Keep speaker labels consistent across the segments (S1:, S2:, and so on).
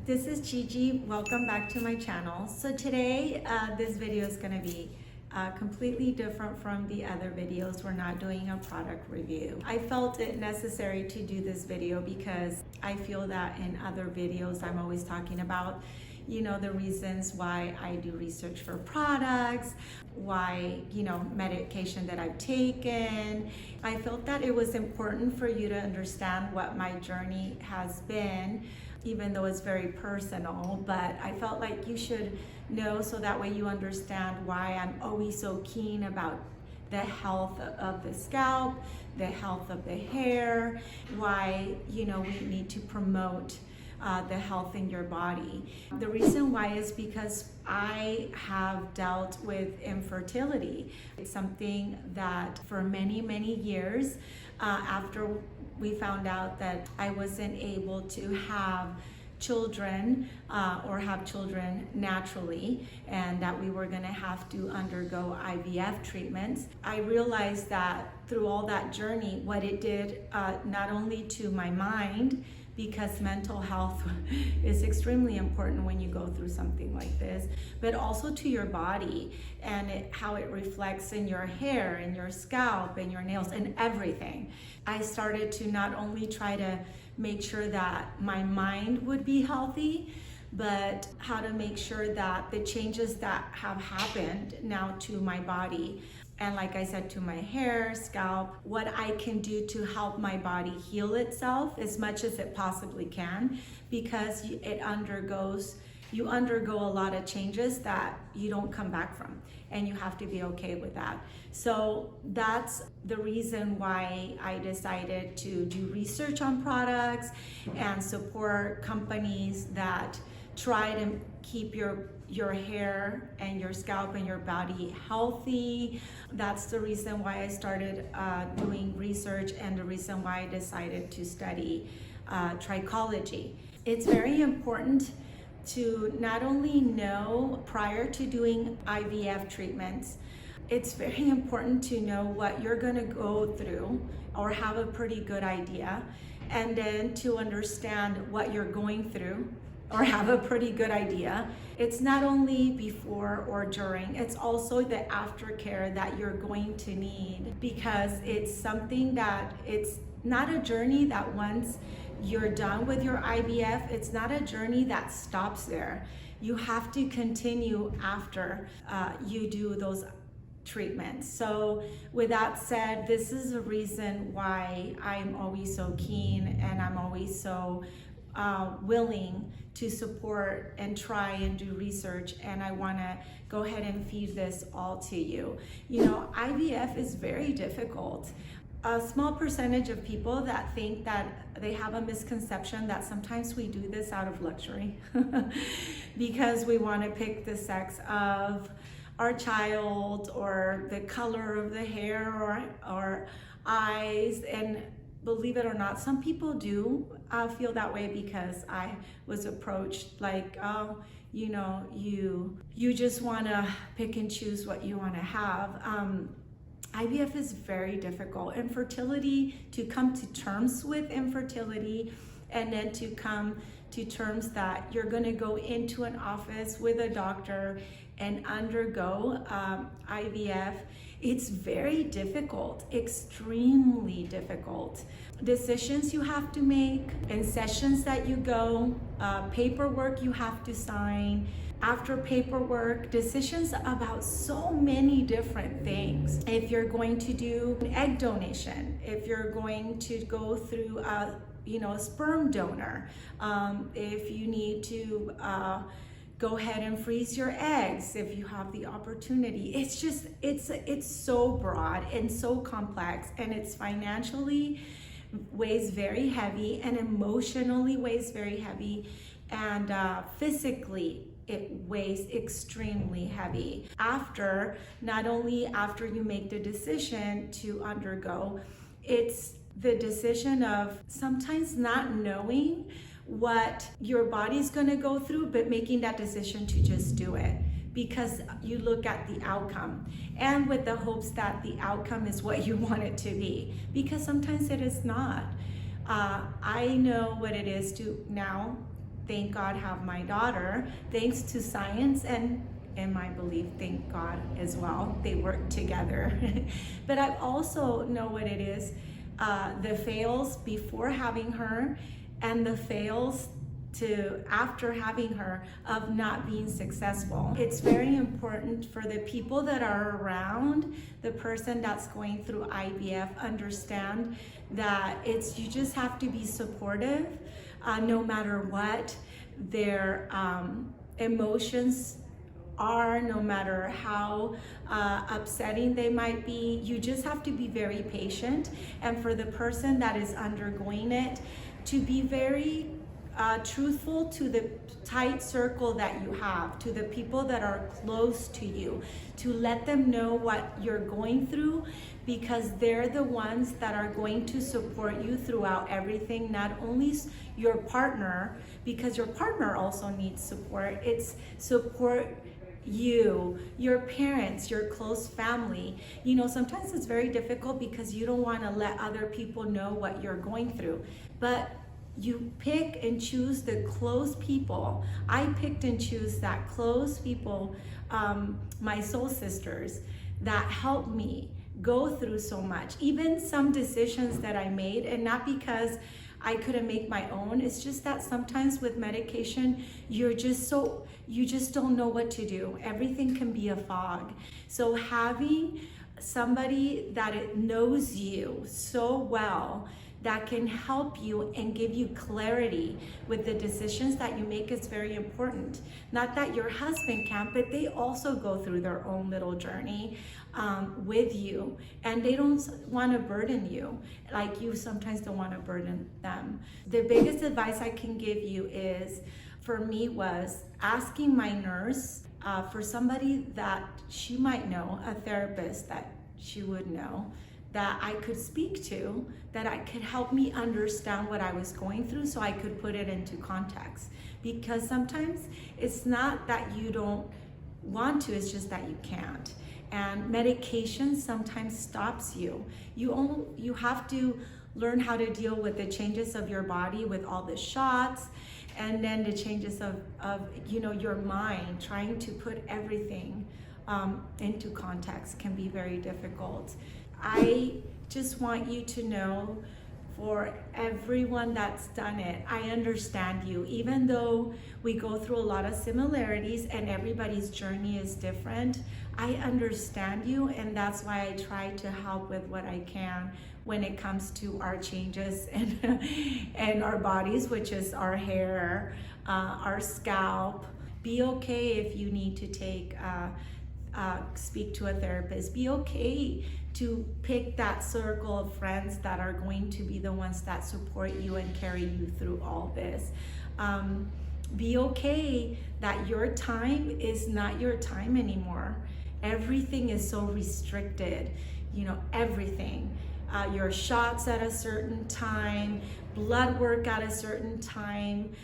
S1: This is Gigi. Welcome back to my channel. So today, this video is going to be completely different from the other videos. We're not doing a product review. I felt it necessary to do this video because I feel that in other videos I'm always talking about, you know, the reasons why I do research for products, why, you know, medication that I've taken. I felt that it was important for you to understand what my journey has been, even though it's very personal, but I felt like you should know so that way you understand why I'm always so keen about the health of the scalp, the health of the hair, why, you know, we need to promote the health in your body. The reason why is because I have dealt with infertility. It's something that for many, many years after we found out that I wasn't able to have children or have children naturally, and that we were gonna have to undergo IVF treatments. I realized that through all that journey, what it did not only to my mind, because mental health is extremely important when you go through something like this, but also to your body and how it reflects in your hair and your scalp and your nails and everything. I started to not only try to make sure that my mind would be healthy, but how to make sure that the changes that have happened now to my body, and like I said, to my hair, scalp, what I can do to help my body heal itself as much as it possibly can, because you undergo a lot of changes that you don't come back from, and you have to be okay with that. So that's the reason why I decided to do research on products and support companies that try to keep your hair and your scalp and your body healthy. That's the reason why I started doing research, and the reason why I decided to study trichology. It's very important to not only know prior to doing IVF treatments, it's very important to know what you're going to go through or have a pretty good idea, and then to understand what you're going through or have a pretty good idea. It's not only before or during, it's also the aftercare that you're going to need, because it's something that it's not a journey that once you're done with your IVF, it's not a journey that stops there. You have to continue after you do those treatments. So with that said, this is a reason why I'm always so keen, and I'm always so willing to support and try and do research, and I want to go ahead and feed this all to you. You know, IVF is very difficult. A small percentage of people that think that they have a misconception that sometimes we do this out of luxury because we want to pick the sex of our child or the color of the hair or eyes. And believe it or not, some people do feel that way, because I was approached like, oh, you know, you just want to pick and choose what you want to have. IVF is very difficult. Infertility, to come to terms with infertility, and then to come to terms that you're going to go into an office with a doctor and undergo IVF, it's very difficult, extremely difficult. Decisions you have to make, and sessions that you go, paperwork you have to sign, after paperwork, decisions about so many different things. If you're going to do an egg donation, if you're going to go through a sperm donor, if you need to go ahead and freeze your eggs if you have the opportunity. It's just, it's so broad and so complex, and it's financially weighs very heavy, and emotionally weighs very heavy, and physically it weighs extremely heavy. Not only after you make the decision to undergo, it's the decision of sometimes not knowing what your body's gonna go through, but making that decision to just do it because you look at the outcome, and with the hopes that the outcome is what you want it to be, because sometimes it is not. I know what it is to now thank God, have my daughter, thanks to science and in my belief, thank God as well. They work together. But I also know what it is, the fails before having her and the fails to after having her of not being successful. It's very important for the people that are around the person that's going through IVF, understand that you just have to be supportive no matter what their emotions are, no matter how upsetting they might be. You just have to be very patient, and for the person that is undergoing it to be very truthful to the tight circle that you have, to the people that are close to you, to let them know what you're going through, because they're the ones that are going to support you throughout everything. Not only your partner, because your partner also needs support, it's support you, your parents, your close family. You know, sometimes it's very difficult because you don't want to let other people know what you're going through, but you pick and choose the close people. I picked and choose that close people, my soul sisters, that helped me go through so much. Even some decisions that I made, and not because I couldn't make my own, it's just that sometimes with medication, you just don't know what to do. Everything can be a fog. So having somebody that knows you so well, that can help you and give you clarity with the decisions that you make is very important. Not that your husband can't, but they also go through their own little journey with you, and they don't want to burden you like you sometimes don't want to burden them. The biggest advice I can give you is, for me, was asking my nurse for somebody that she might know, a therapist that she would know, that I could speak to, that I could help me understand what I was going through so I could put it into context. Because sometimes it's not that you don't want to, it's just that you can't. And medication sometimes stops you. You have to learn how to deal with the changes of your body with all the shots, and then the changes of your mind, trying to put everything into context can be very difficult. I just want you to know, for everyone that's done it, I understand you. Even though we go through a lot of similarities and everybody's journey is different, I understand you, and that's why I try to help with what I can when it comes to our changes and our bodies, which is our hair, our scalp. Be okay if you need to speak to a therapist. Be okay to pick that circle of friends that are going to be the ones that support you and carry you through all this. Be okay that your time is not your time anymore. Everything is so restricted, everything. Your shots at a certain time, blood work at a certain time,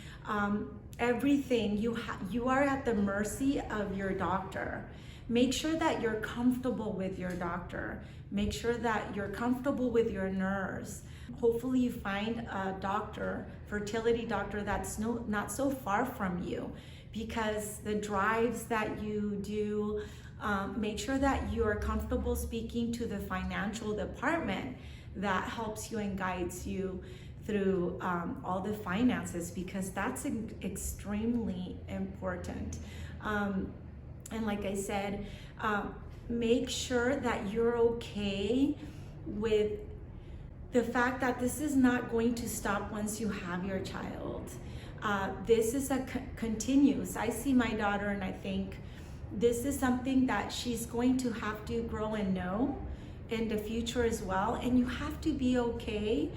S1: everything. You are at the mercy of your doctor. Make sure that you're comfortable with your doctor. Make sure that you're comfortable with your nurse. Hopefully you find a doctor, fertility doctor, that's not so far from you, because the drives that you do, make sure that you are comfortable speaking to the financial department that helps you and guides you through all the finances, because that's extremely important. And like I said, make sure that you're okay with the fact that this is not going to stop once you have your child. This is a continuous. I see my daughter and I think this is something that she's going to have to grow and know in the future as well. And you have to be okay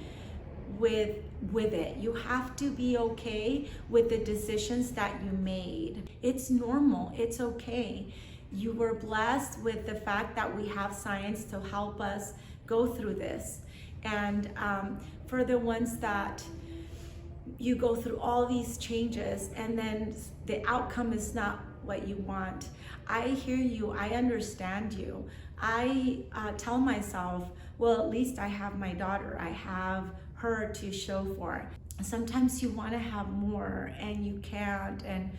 S1: with it. You have to be okay with the decisions that you made. It's normal, it's okay. You were blessed with the fact that we have science to help us go through this. And for the ones that you go through all these changes and then the outcome is not what you want, I hear you, I understand you. I tell myself, well, at least I have my daughter, I have her to show for. sometimes you want to have more and you can't. And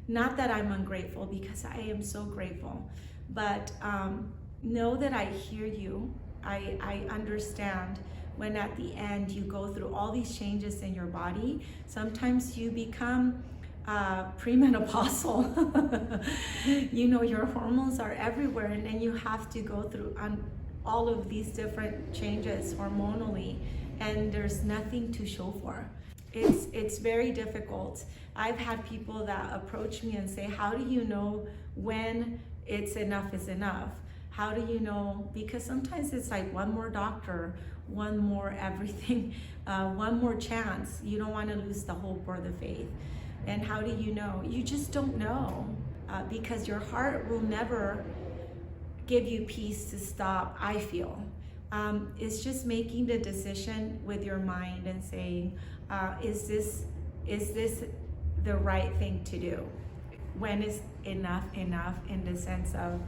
S1: not that I'm ungrateful, because I am so grateful, but know that I hear you. I understand when at the end you go through all these changes in your body. Sometimes you become premenopausal. You know, your hormones are everywhere, and then you have to go through all of these different changes hormonally, and there's nothing to show for. It's very difficult. I've had people that approach me and say, how do you know when it's enough is enough? How do you know? Because sometimes it's like one more doctor, one more everything, one more chance. You don't want to lose the hope or the faith. And how do you know? You just don't know, because your heart will never give you peace to stop, I feel. It's just making the decision with your mind and saying, is this the right thing to do? When is enough enough, in the sense of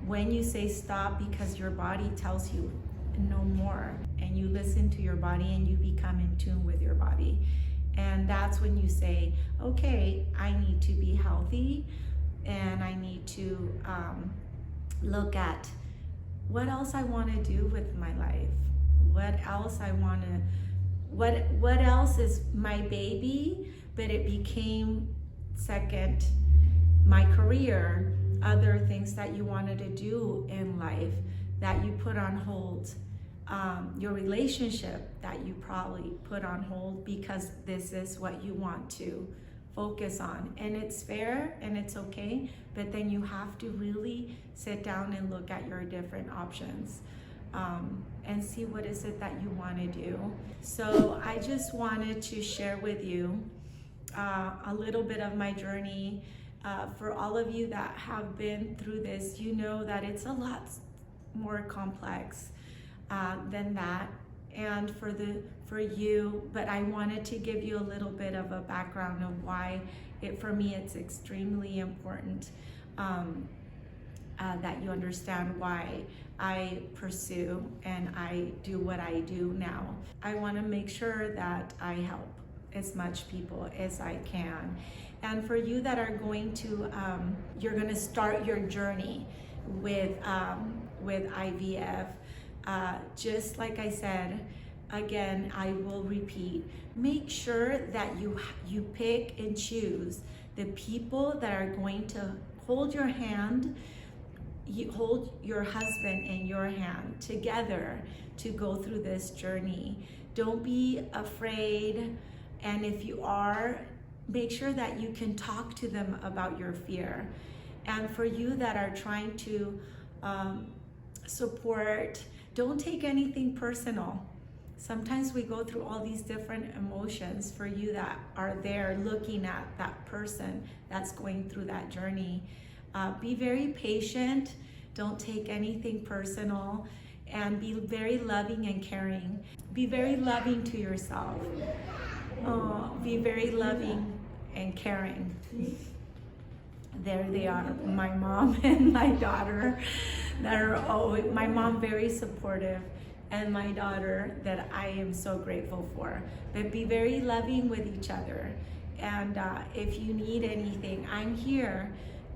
S1: when you say stop because your body tells you no more, and you listen to your body and you become in tune with your body. And that's when you say, okay, I need to be healthy, and I need to look at what else I want to do with my life. What else I want to, what else is my baby, but it became second, my career, other things that you wanted to do in life that you put on hold. Your relationship that you probably put on hold because this is what you want to focus on. And it's fair and it's okay, but then you have to really sit down and look at your different options, and see what is it that you want to do. So I just wanted to share with you a little bit of my journey. For all of you that have been through this, you know that it's a lot more complex than that. And for you, but I wanted to give you a little bit of a background of why for me it's extremely important that you understand why I pursue and I do what I do now. I want to make sure that I help as much people as I can. And for you that are going to, you're going to start your journey with IVF, just like I said, again, I will repeat, make sure that you pick and choose the people that are going to hold your hand. You hold your husband and your hand together to go through this journey. Don't be afraid, and if you are, make sure that you can talk to them about your fear. And for you that are trying to support, don't take anything personal. Sometimes we go through all these different emotions. For you that are there looking at that person that's going through that journey, be very patient. Don't take anything personal, and be very loving and caring. Be very loving to yourself. Be very loving and caring. There they are, my mom and my daughter that are always, my mom very supportive, and my daughter that I am so grateful for. But be very loving with each other. And if you need anything, I'm here.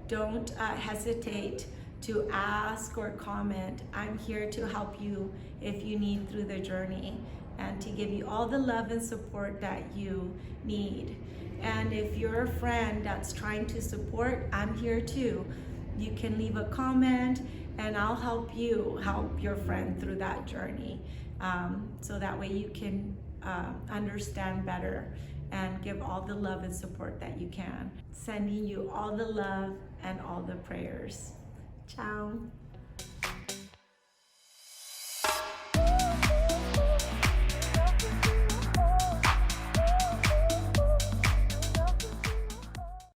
S1: Don't hesitate to ask or comment. I'm here to help you if you need through the journey, and to give you all the love and support that you need. And if you're a friend that's trying to support, I'm here too. You can leave a comment and I'll help you help your friend through that journey. So that way you can understand better and give all the love and support that you can. Sending you all the love and all the prayers. Ciao.